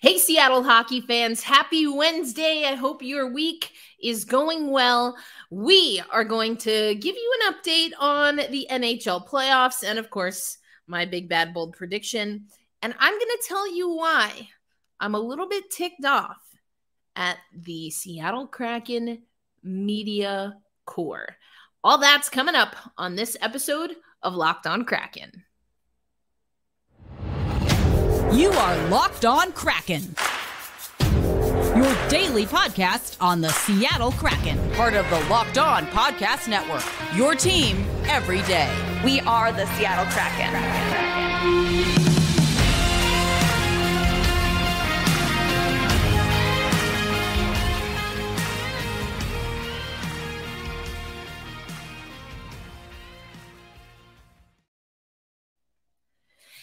Hey, Seattle hockey fans, happy Wednesday. I hope your week is going well. We are going to give you an update on the NHL playoffs and, of course, my big, bad, bold prediction. And I'm going to tell you why I'm a little bit ticked off at the Seattle Kraken media core. All that's coming up on this episode of Locked On Kraken. You are Locked On Kraken, your daily podcast on the Seattle Kraken, part of the Locked On Podcast Network, your team every day. We are the Seattle Kraken.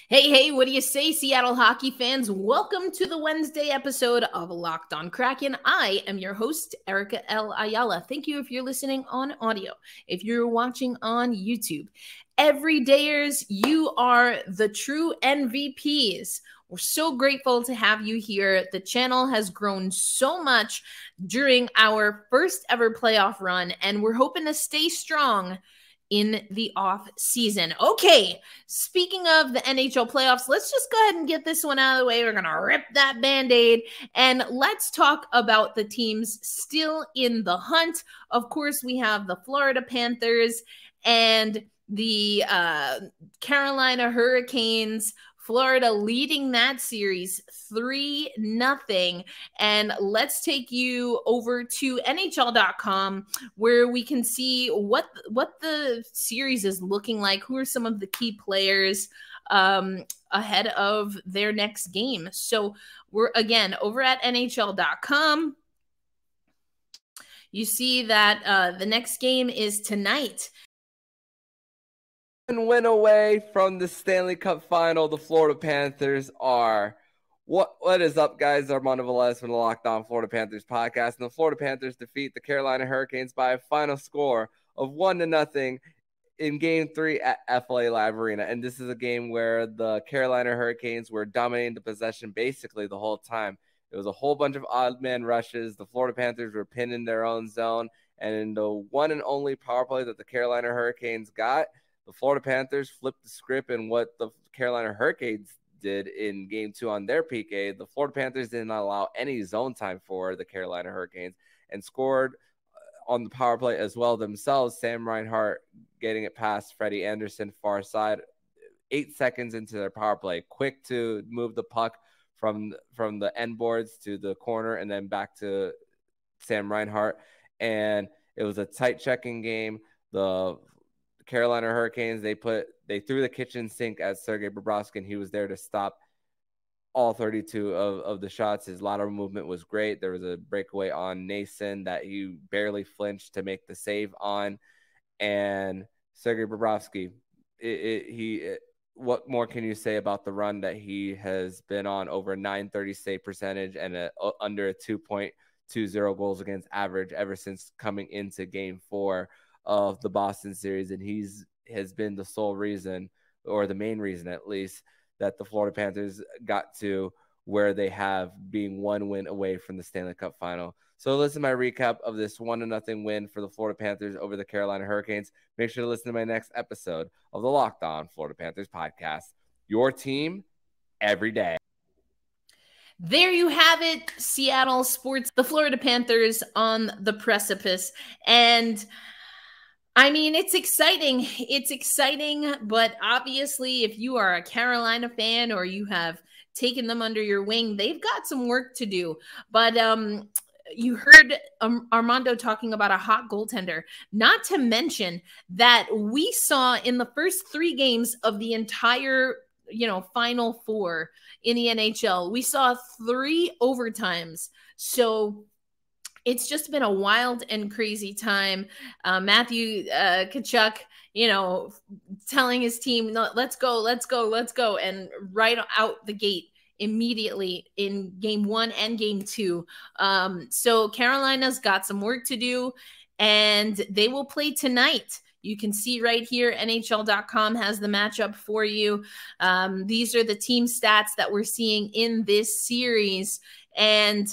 Hey, what do you say, Seattle hockey fans? Welcome to the Wednesday episode of Locked On Kraken. I am your host, Erica L. Ayala. Thank you if you're listening on audio, if you're watching on YouTube. Everydayers, you are the true MVPs. We're so grateful to have you here. The channel has grown so much during our first ever playoff run, and we're hoping to stay strong in the off season. Okay, speaking of the NHL playoffs, let's just go ahead and get this one out of the way. We're going to rip that Band-Aid and let's talk about the teams still in the hunt. Of course, we have the Florida Panthers and the Carolina Hurricanes. Florida leading that series 3-0. And let's take you over to NHL.com where we can see what the series is looking like. Who are some of the key players ahead of their next game? So we're again over at NHL.com. You see that the next game is tonight. Win away from the Stanley Cup final. The Florida Panthers are what is up, guys? Armando Velez from the Locked On Florida Panthers podcast, and the Florida Panthers defeat the Carolina Hurricanes by a final score of 1-0 in Game 3 at FLA Live Arena. And this is a game where the Carolina Hurricanes were dominating the possession basically the whole time. It was a whole bunch of odd man rushes. The Florida Panthers were pinned in their own zone, and in the one and only power play that the Carolina Hurricanes got, the Florida Panthers flipped the script, and what the Carolina Hurricanes did in Game 2 on their PK, the Florida Panthers did not allow any zone time for the Carolina Hurricanes and scored on the power play as well themselves. Sam Reinhart getting it past Freddie Anderson far side 8 seconds into their power play. Quick to move the puck from the end boards to the corner and then back to Sam Reinhart. And it was a tight checking game. The Carolina Hurricanes, they threw the kitchen sink at Sergei Bobrovsky, and he was there to stop all 32 of the shots. His lateral movement was great. There was a breakaway on Nason that he barely flinched to make the save on. And Sergei Bobrovsky, what more can you say about the run that he has been on? Over 930 save percentage and under a 2.20 goals against average ever since coming into Game 4 of the Boston series, and has been the sole reason, or the main reason at least, that the Florida Panthers got to where they have, being one win away from the Stanley Cup final. So listen to my recap of this 1-0 win for the Florida Panthers over the Carolina Hurricanes. Make sure to listen to my next episode of the Locked On Florida Panthers podcast. Your team every day. There you have it, Seattle sports, the Florida Panthers on the precipice. And I mean, it's exciting. It's exciting, but obviously if you are a Carolina fan or you have taken them under your wing, they've got some work to do. But you heard Armando talking about a hot goaltender, not to mention that we saw in the first 3 games of the entire, Final Four in the NHL, we saw 3 overtimes. So it's just been a wild and crazy time. Matthew Tkachuk, telling his team, no, let's go. And right out the gate immediately in Game 1 and Game 2. So Carolina's got some work to do, and they will play tonight. You can see right here, NHL.com has the matchup for you. These are the team stats that we're seeing in this series. And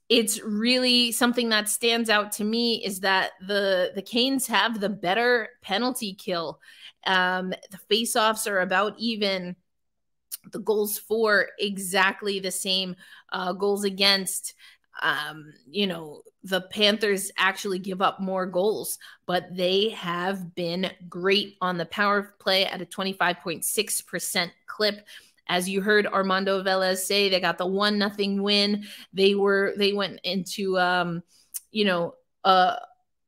it's really something that stands out to me is that the Canes have the better penalty kill. The faceoffs are about even. The goals for exactly the same. Goals against, the Panthers actually give up more goals, but they have been great on the power play at a 25.6% clip. As you heard Armando Velez say, they got the 1-0 win. They went into a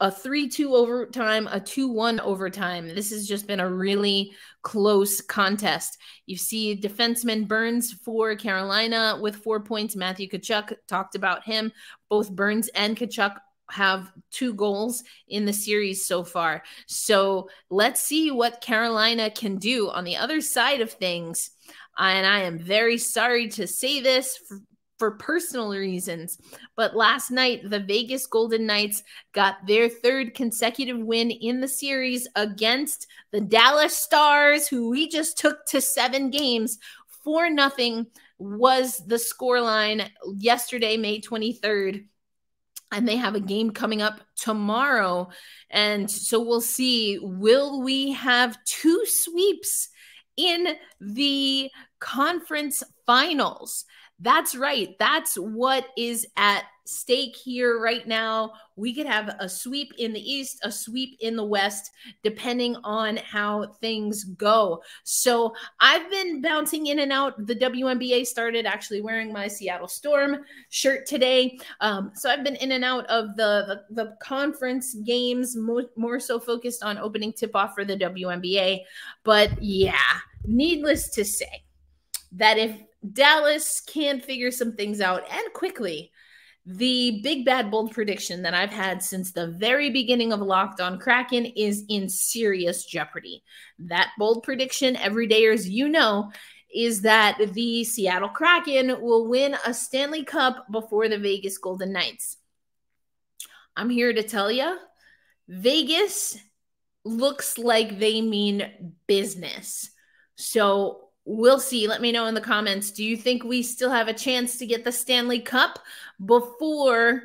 3-2 overtime, a 2-1 overtime. This has just been a really close contest. You see defenseman Burns for Carolina with 4 points. Matthew Tkachuk, talked about him. Both Burns and Tkachuk have 2 goals in the series so far. So let's see what Carolina can do on the other side of things. And I am very sorry to say this for personal reasons, but last night, the Vegas Golden Knights got their 3rd consecutive win in the series against the Dallas Stars, who we just took to 7 games. 4-0 was the scoreline yesterday, May 23rd. And they have a game coming up tomorrow. And so we'll see, will we have 2 sweeps in the conference finals? That's right. That's what is at stake here right now. We could have a sweep in the East, a sweep in the West, depending on how things go. So I've been bouncing in and out. The WNBA started actually wearing my Seattle Storm shirt today. So I've been in and out of the conference games, more so focused on opening tip-off for the WNBA. But yeah, needless to say that if Dallas can figure some things out and quickly, the big bad bold prediction that I've had since the very beginning of Locked On Kraken is in serious jeopardy. That bold prediction, everydayers, is that the Seattle Kraken will win a Stanley Cup before the Vegas Golden Knights. I'm here to tell you, Vegas looks like they mean business. So we'll see. Let me know in the comments. Do you think we still have a chance to get the Stanley Cup before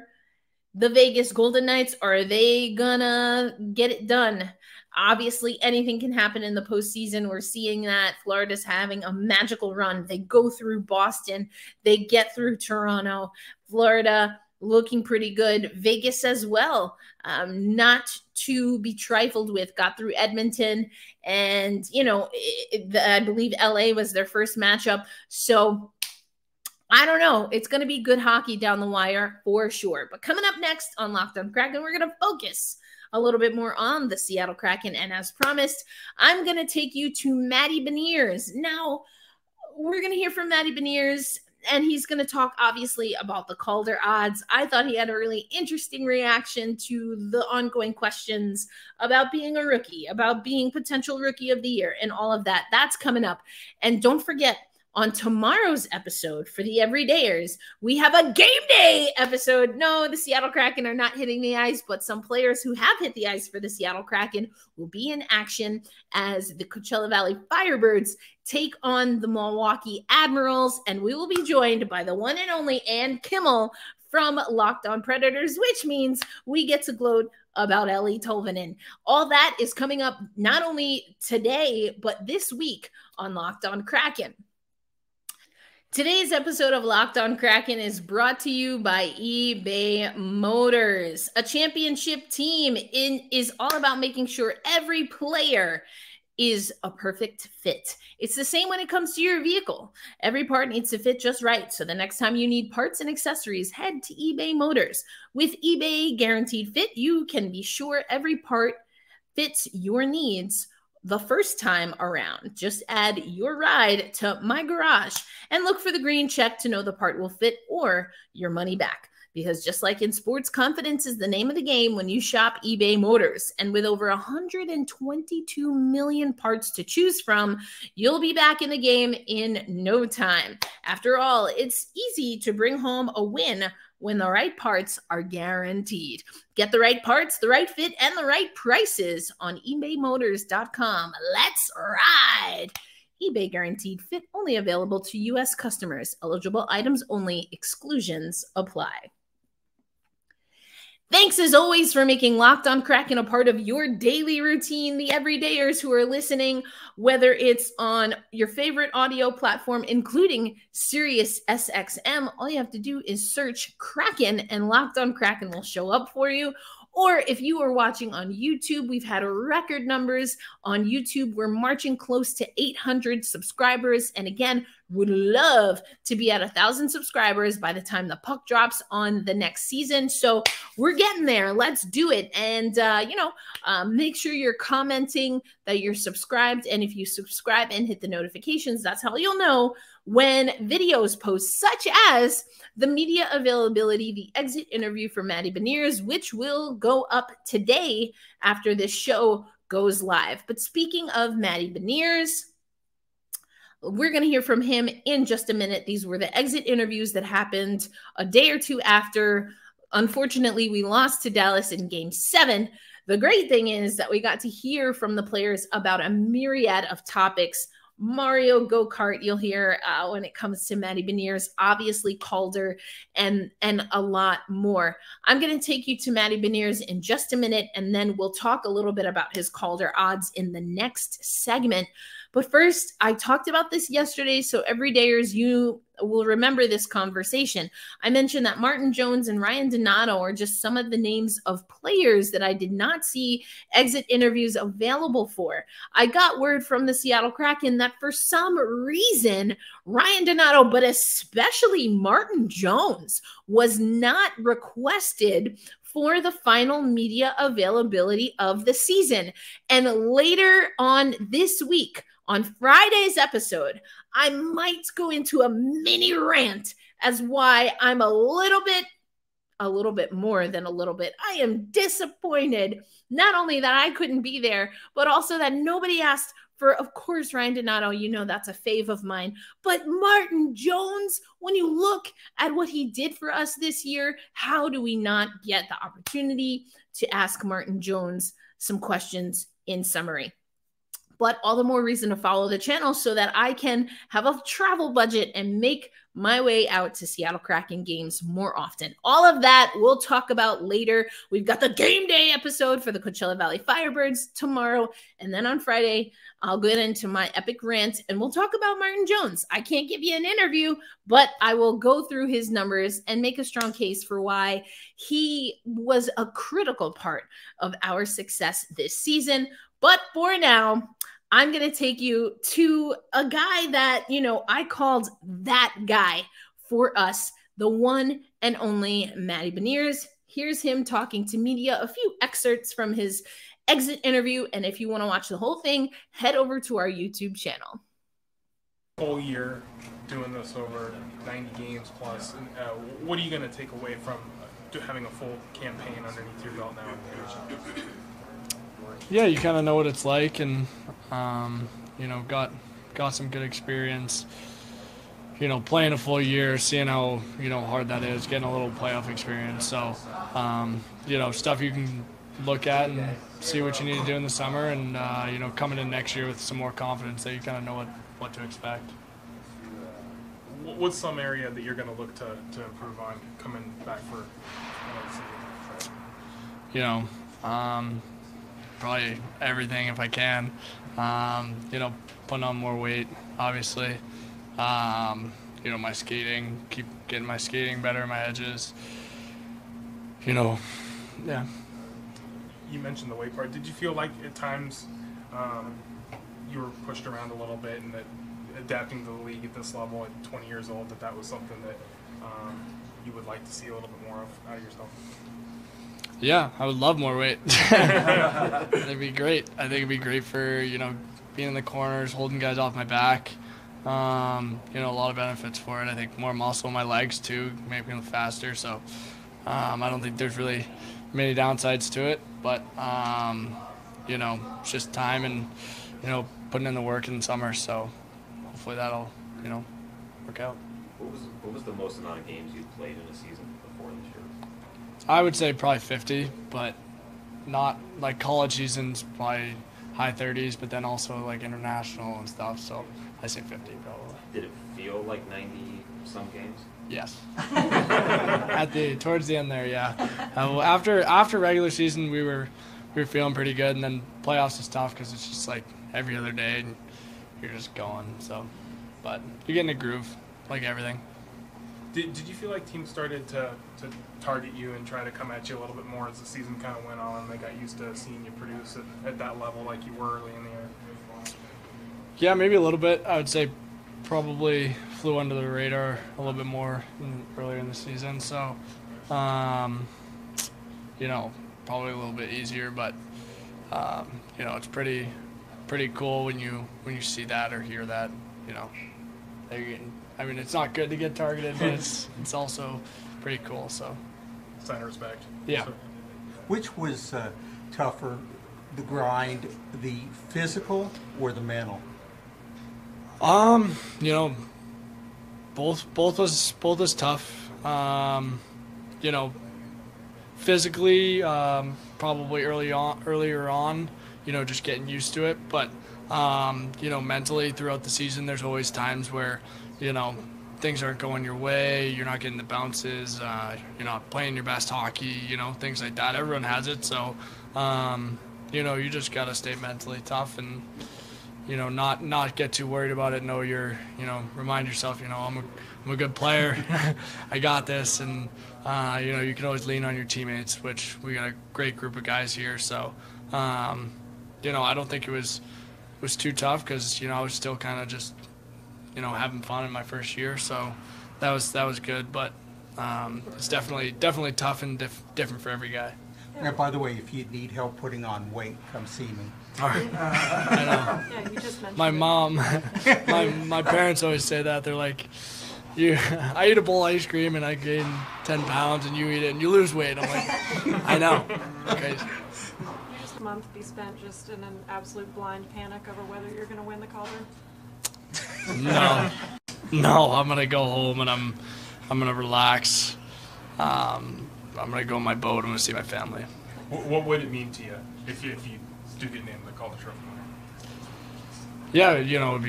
the Vegas Golden Knights? Or are they gonna get it done? Obviously, anything can happen in the postseason. We're seeing that Florida's having a magical run. They go through Boston. They get through Toronto. Florida looking pretty good. Vegas as well, not to be trifled with, got through Edmonton. And, I believe LA was their first matchup. So I don't know. It's going to be good hockey down the wire for sure. But coming up next on Locked On Kraken, we're going to focus a little bit more on the Seattle Kraken. And as promised, I'm going to take you to Matty Beniers. Now, we're going to hear from Matty Beniers, and he's going to talk, obviously, about the Calder odds. I thought he had a really interesting reaction to the ongoing questions about being a rookie, about being potential rookie of the year, and all of that. That's coming up. And don't forget, on tomorrow's episode for the Everydayers, we have a game day episode. No, the Seattle Kraken are not hitting the ice, but some players who have hit the ice for the Seattle Kraken will be in action as the Coachella Valley Firebirds take on the Milwaukee Admirals, and we will be joined by the one and only Ann Kimmel from Locked On Predators, which means we get to gloat about Ellie Tolvanen. All that is coming up not only today, but this week on Locked On Kraken. Today's episode of Locked On Kraken is brought to you by eBay Motors. A championship team is all about making sure every player is a perfect fit. It's the same when it comes to your vehicle. Every part needs to fit just right. So the next time you need parts and accessories, head to eBay Motors. With eBay Guaranteed Fit, you can be sure every part fits your needs the first time around. Just add your ride to My Garage and look for the green check to know the part will fit or your money back. Because just like in sports, confidence is the name of the game when you shop eBay Motors. And with over 122 million parts to choose from, you'll be back in the game in no time. After all, it's easy to bring home a win when the right parts are guaranteed. Get the right parts, the right fit, and the right prices on ebaymotors.com. Let's ride! eBay guaranteed fit only available to U.S. customers. Eligible items only. Exclusions apply. Thanks as always for making Locked On Kraken a part of your daily routine. The everydayers who are listening, whether it's on your favorite audio platform, including Sirius SXM, all you have to do is search Kraken and Locked On Kraken will show up for you. Or if you are watching on YouTube, we've had record numbers on YouTube. We're marching close to 800 subscribers. And again, would love to be at 1,000 subscribers by the time the puck drops on the next season. So we're getting there. Let's do it. And, make sure you're commenting that you're subscribed. And if you subscribe and hit the notifications, that's how you'll know when videos post, such as the media availability, the exit interview for Matty Beniers, which will go up today after this show goes live. But speaking of Matty Beniers, we're going to hear from him in just a minute. These were the exit interviews that happened a day or two after. Unfortunately, we lost to Dallas in Game 7. The great thing is that we got to hear from the players about a myriad of topics. Mario Go-Kart, you'll hear when it comes to Matty Beniers, obviously Calder, and a lot more. I'm going to take you to Matty Beniers in just a minute, and then we'll talk a little bit about his Calder odds in the next segment. But first, I talked about this yesterday, so everydayers, you will remember this conversation. I mentioned that Martin Jones and Ryan Donato are just some of the names of players that I did not see exit interviews available for. I got word from the Seattle Kraken that for some reason, Ryan Donato, but especially Martin Jones, was not requested for the final media availability of the season. And later on this week, on Friday's episode, I might go into a mini rant as why I'm a little bit more than a little bit. I am disappointed, not only that I couldn't be there, but also that nobody asked for, of course, Ryan Donato, you know that's a fave of mine. But Martin Jones, when you look at what he did for us this year, how do we not get the opportunity to ask Martin Jones some questions in summary? But all the more reason to follow the channel so that I can have a travel budget and make my way out to Seattle Kraken games more often. All of that we'll talk about later. We've got the game day episode for the Coachella Valley Firebirds tomorrow. And then on Friday, I'll get into my epic rant and we'll talk about Martin Jones. I can't give you an interview, but I will go through his numbers and make a strong case for why he was a critical part of our success this season. But for now, I'm going to take you to a guy that, I called that guy for us, the one and only Matty Beniers. Here's him talking to media, a few excerpts from his exit interview. And if you want to watch the whole thing, head over to our YouTube channel. Whole year doing this over 90 games plus. What are you going to take away from having a full campaign underneath your belt now in the NHL? Yeah, you kind of know what it's like, and got some good experience. Playing a full year, seeing how hard that is, getting a little playoff experience. So, stuff you can look at and see what you need to do in the summer, and coming in next year with some more confidence that you kind of know what to expect. What's some area that you're going to look to improve on coming back for another season? Probably everything if I can. Putting on more weight, obviously. My skating, keep getting my skating better, my edges. Yeah. You mentioned the weight part. Did you feel like at times you were pushed around a little bit and that adapting to the league at this level at 20 years old, that was something that you would like to see a little bit more of out of yourself? Yeah, I would love more weight. That'd be great. I think it'd be great for, being in the corners, holding guys off my back. A lot of benefits for it. I think more muscle in my legs too, make me faster. So, I don't think there's really many downsides to it, but it's just time and putting in the work in the summer. So hopefully that'll work out. What was the most amount of games you played in a season before this year? I would say probably 50, but not like college seasons, probably high 30s, but then also like international and stuff. So I say 50 probably. Did it feel like 90 some games? Yes. Towards the end there, yeah. After regular season, we were feeling pretty good, and then playoffs is tough because it's just like every other day, and you're just going. So, but you're getting a groove, like everything. Did you feel like teams started to target you and try to come at you a little bit more as the season kind of went on? They got used to seeing you produce at that level like you were early in the year? Yeah, maybe a little bit. I would say probably flew under the radar a little bit more earlier in the season. So, probably a little bit easier, but it's pretty cool when you see that or hear that. They're getting. I mean, it's not good to get targeted, but it's also pretty cool. So, sign of respect. Yeah. So, which was tougher, the grind, the physical, or the mental? Both was tough. Physically, probably earlier on, just getting used to it. But, mentally throughout the season, there's always times where, things aren't going your way. You're not getting the bounces. You're not playing your best hockey, things like that. Everyone has it. So, you just got to stay mentally tough and, not get too worried about it. Know remind yourself, I'm a good player. I got this. And, you can always lean on your teammates, which we got a great group of guys here. So, I don't think it was too tough because, I was still kind of just, having fun in my first year. So that was good. But it's definitely tough and different for every guy. And by the way, if you need help putting on weight, come see me. All right. I know. Yeah, you just mentioned my mom, my parents always say that. They're like, I eat a bowl of ice cream and I gain 10 pounds and you eat it and you lose weight. I'm like, I know. Okay. Just a month be spent just in an absolute blind panic over whether you're going to win the Calder? No, I'm going to go home and I'm going to relax. I'm going to go on my boat. I'm going to see my family. What would it mean to you if you do get named the Calder Trophy winner? Yeah, it'd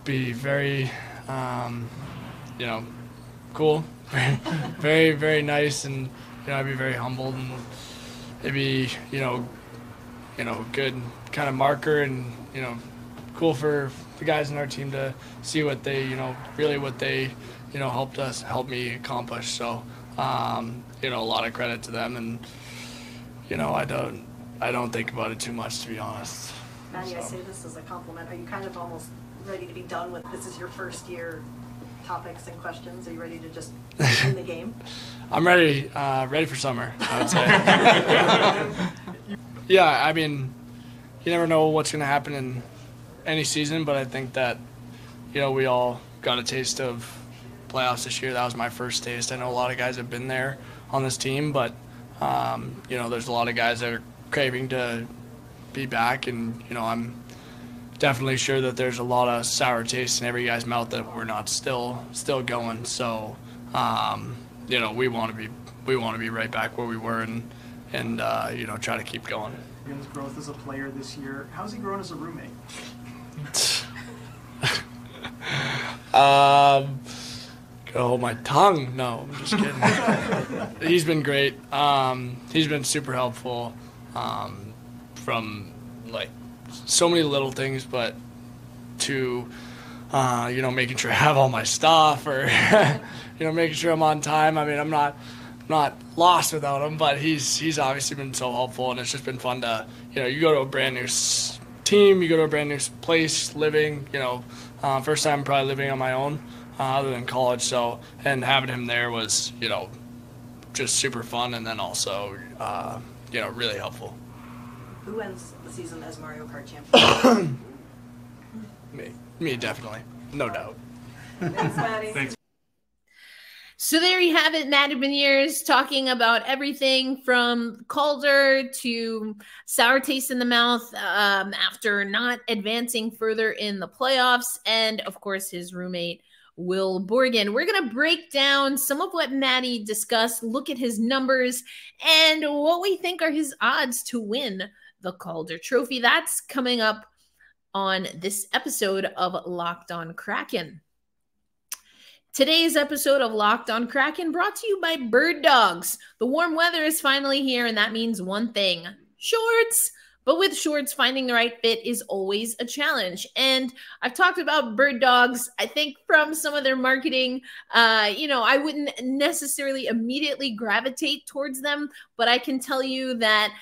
be very, cool, very, very nice, and I'd be very humbled, and it'd be, good kind of marker, and cool for the guys in our team to see what they, really what they, helped me accomplish. So, a lot of credit to them, and I don't think about it too much, to be honest. Matty, So. I say this as a compliment. Are you kind of almost ready to be done with this is your first year topics and questions? Are you ready to just win the game? I'm ready for summer, I would say. Yeah, I mean, you never know what's going to happen in any season, but I think that, we all got a taste of playoffs this year. That was my first taste. I know a lot of guys have been there on this team, but, there's a lot of guys that are craving to be back, and, I'm definitely sure that there's a lot of sour taste in every guy's mouth that we're not still going. So, we want to be right back where we were, and try to keep going. His growth as a player this year. How's he grown as a roommate? Gotta hold my tongue. No, I'm just kidding. He's been great. He's been super helpful, from like so many little things, but to making sure I have all my stuff, or making sure I'm on time. I mean, I'm not lost without him, but he's obviously been so helpful, and it's just been fun to you go to a brand new team, you go to a brand new place, living. First time probably living on my own, other than college. So, and having him there was just super fun, and then also really helpful. Who ends the season as Mario Kart champion? Me definitely, no doubt. Thanks, Matty. Thanks. So there you have it, Matty Beniers talking about everything from Calder to sour taste in the mouth after not advancing further in the playoffs, and of course his roommate Will Borgen. We're going to break down some of what Matty discussed, look at his numbers, and what we think are his odds to win the Calder Trophy. That's coming up on this episode of Locked On Kraken. Today's episode of Locked On Kraken brought to you by Bird Dogs. The warm weather is finally here, and that means one thing: shorts. But with shorts, finding the right fit is always a challenge. And I've talked about Bird Dogs. I think from some of their marketing, I wouldn't necessarily immediately gravitate towards them, but I can tell you that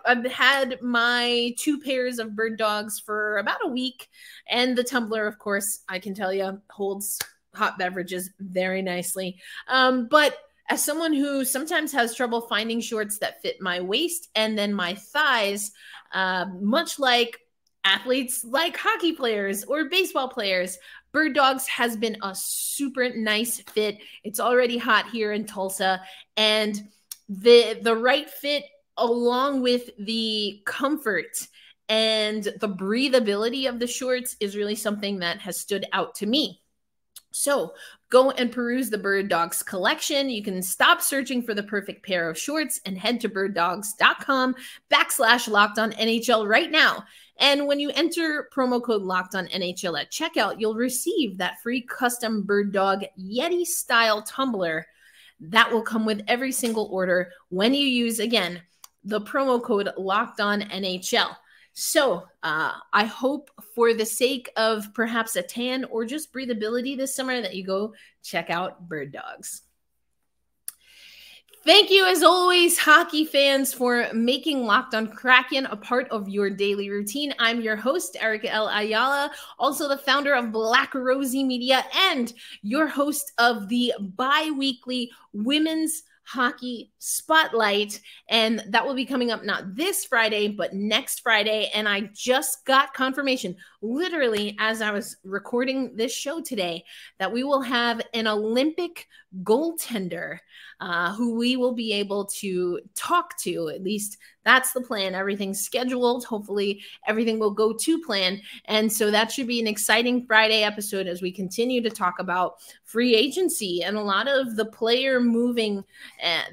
I've had my 2 pairs of Bird Dogs for about a week. And the tumbler, of course, I can tell you, holds hot beverages very nicely. But as someone who sometimes has trouble finding shorts that fit my waist and then my thighs, much like athletes like hockey players or baseball players, Bird Dogs has been a super nice fit. It's already hot here in Tulsa, and the right fit, along with the comfort and the breathability of the shorts, is really something that has stood out to me. So go and peruse the Bird Dogs collection. You can stop searching for the perfect pair of shorts and head to birddogs.com/LockedOnNHL right now. And when you enter promo code LockedOnNHL at checkout, you'll receive that free custom Bird Dog Yeti style tumbler that will come with every single order when you use, again, the promo code LockedOnNHL. So I hope, for the sake of perhaps a tan or just breathability this summer, that you go check out Bird Dogs. Thank you, as always, hockey fans, for making Locked On Kraken a part of your daily routine. I'm your host, Erica L. Ayala, also the founder of Black Rosie Media and your host of the bi-weekly Women's Hockey Spotlight, and that will be coming up not this Friday but next Friday. And I just got confirmation literally as I was recording this show today that we will have an Olympic goaltender who we will be able to talk to. At least that's the plan. Everything's scheduled. Hopefully everything will go to plan. And so that should be an exciting Friday episode as we continue to talk about free agency and a lot of the player moving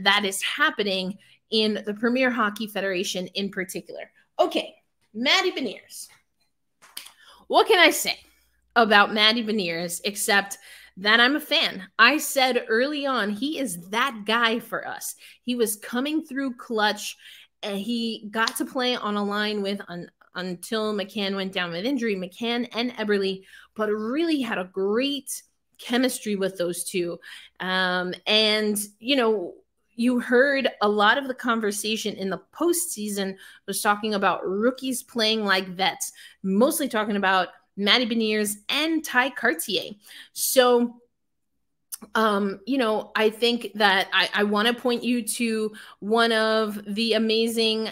that is happening in the Premier Hockey Federation in particular. Okay, Matty Beniers. What can I say about Matty Beniers except that I'm a fan? I said early on, he is that guy for us. He was coming through clutch, and he got to play on a line with, until McCann went down with injury, McCann and Eberle, but really had a great chemistry with those two. And, you heard a lot of the conversation in the postseason was talking about rookies playing like vets, mostly talking about Matty Beniers and Ty Cartier. So, I think that I want to point you to one of the amazing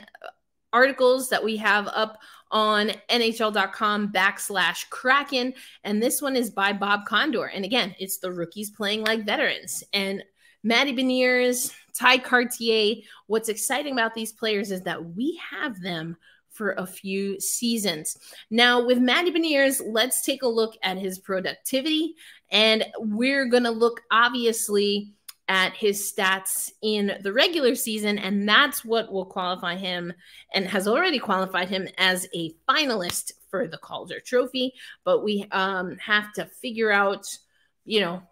articles that we have up on NHL.com/Kraken. And this one is by Bob Condor. And again, it's the rookies playing like veterans. And Matty Beniers, Ty Cartier, what's exciting about these players is that we have them for a few seasons. Now, with Matty Beniers, let's take a look at his productivity. And we're going to look, obviously, at his stats in the regular season. And that's what will qualify him and has already qualified him as a finalist for the Calder Trophy. But we have to figure out,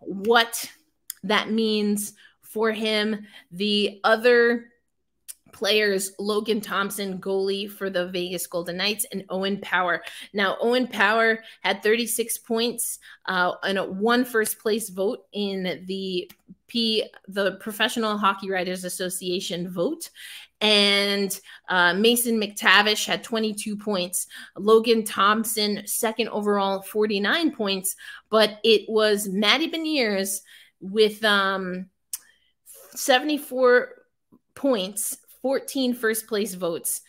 what that means for him. The other players, Logan Thompson, goalie for the Vegas Golden Knights, and Owen Power. Now, Owen Power had 36 points and one first place vote in the Professional Hockey Writers Association vote. And Mason McTavish had 22 points. Logan Thompson, second overall, 49 points. But it was Matty Beniers with 74 points, 14 first place votes.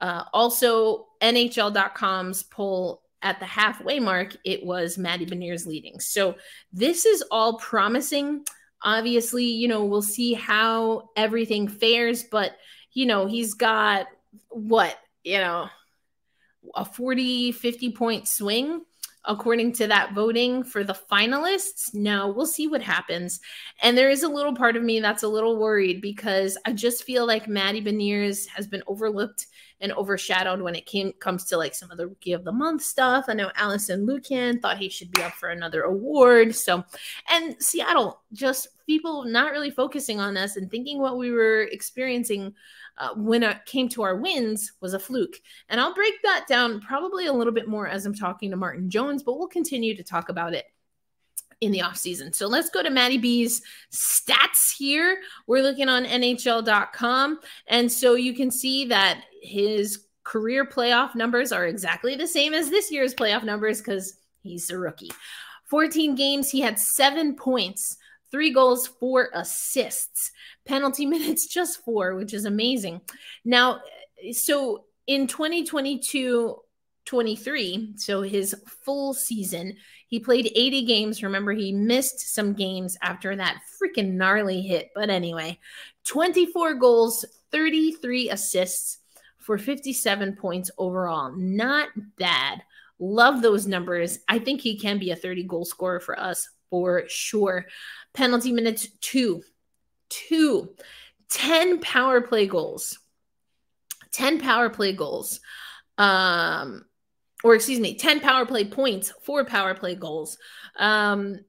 Also, NHL.com's poll at the halfway mark, it was Matty Beniers leading. So this is all promising. Obviously, you know, we'll see how everything fares, but, you know, he's got what, you know, a 40, 50 point swing according to that voting for the finalists. No, we'll see what happens. And there is a little part of me that's a little worried because I just feel like Matty Beniers has been overlooked and overshadowed when it comes to like some of the Rookie of the Month stuff. I know Allison Lucan thought he should be up for another award. So, and Seattle, just people not really focusing on us and thinking what we were experiencing when it came to our wins was a fluke. And I'll break that down probably a little bit more as I'm talking to Martin Jones, but we'll continue to talk about it in the offseason. So let's go to Matty B's stats here. We're looking on NHL.com. And so you can see that his career playoff numbers are exactly the same as this year's playoff numbers because he's a rookie. 14 games, he had 7 points, 3 goals, 4 assists. Penalty minutes, just 4, which is amazing. Now, so in 2022-23, so his full season, he played 80 games. Remember, he missed some games after that freaking gnarly hit. But anyway, 24 goals, 33 assists for 57 points overall. Not bad. Love those numbers. I think he can be a 30-goal scorer for us for sure. Penalty minutes, 2. 10 power play goals. 10 power play goals. 10 power play points, 4 power play goals. I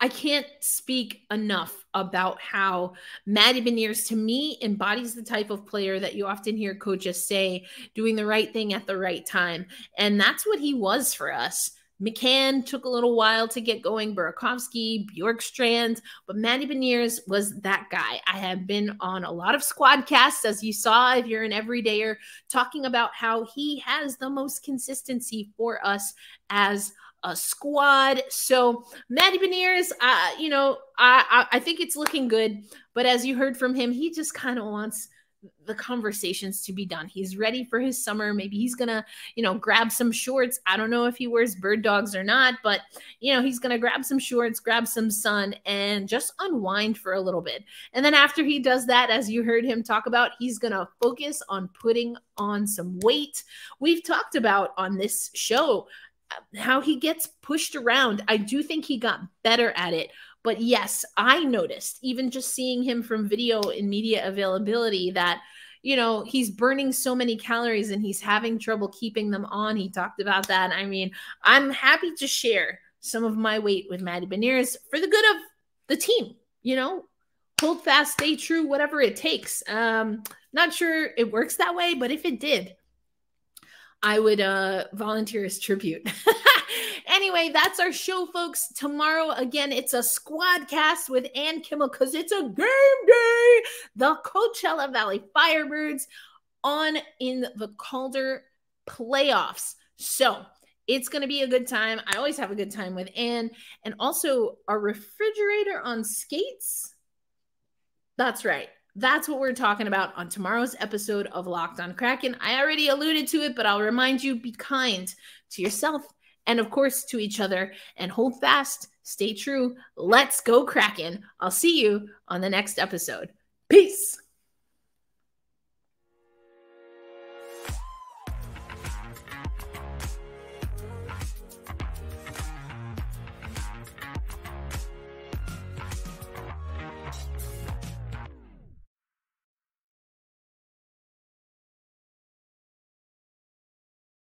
can't speak enough about how Matty Beniers, to me, embodies the type of player that you often hear coaches say, doing the right thing at the right time. And that's what he was for us. McCann took a little while to get going, Burakovsky, Bjorkstrand, but Matty Beniers was that guy. I have been on a lot of squadcasts, as you saw if you're an everydayer, talking about how he has the most consistency for us as a squad. So Matty Beniers, I think it's looking good, but as you heard from him, he just kind of wants the conversations to be done. He's ready for his summer. Maybe he's gonna, grab some shorts. I don't know if he wears bird dogs or not, but he's gonna grab some shorts, grab some sun, and just unwind for a little bit. And then after he does that, as you heard him talk about, he's gonna focus on putting on some weight. We've talked about on this show how he gets pushed around. I do think he got better at it. But yes, I noticed, even just seeing him from video and media availability, that, he's burning so many calories and he's having trouble keeping them on. He talked about that. I mean, I'm happy to share some of my weight with Matty Beniers for the good of the team, hold fast, stay true, whatever it takes. Not sure it works that way, but if it did, I would volunteer as tribute. Anyway, that's our show, folks. Tomorrow, again, it's a squad cast with Ann Kimmel because it's a game day. The Coachella Valley Firebirds on in the Calder playoffs. So it's going to be a good time. I always have a good time with Ann. And also a refrigerator on skates. That's right. That's what we're talking about on tomorrow's episode of Locked on Kraken. I already alluded to it, but I'll remind you, be kind to yourself and, of course, to each other, and hold fast, stay true. Let's go Kraken. I'll see you on the next episode. Peace.